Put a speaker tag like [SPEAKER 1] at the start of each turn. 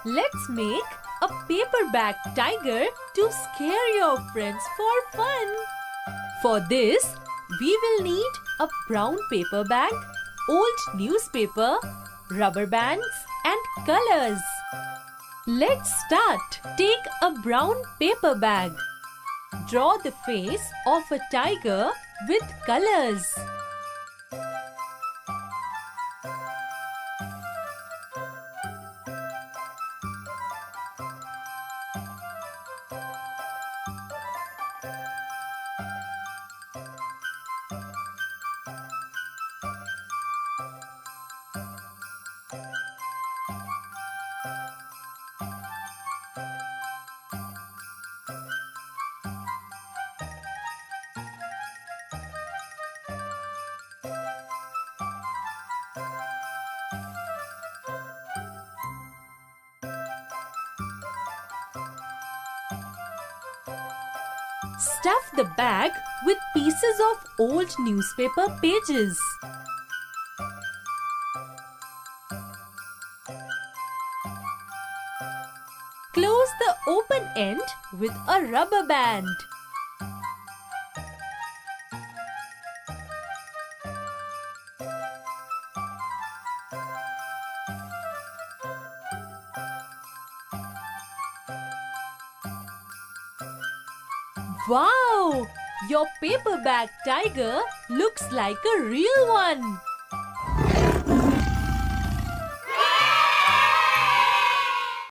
[SPEAKER 1] Let's make a paperback tiger to scare your friends for fun. For this, we will need a brown paper bag, old newspaper, rubber bands and colors. Let's start. Take a brown paper bag. Draw the face of a tiger with colors. Stuff the bag with pieces of old newspaper pages. Close the open end with a rubber band. Wow! Your paperback tiger looks like a real one!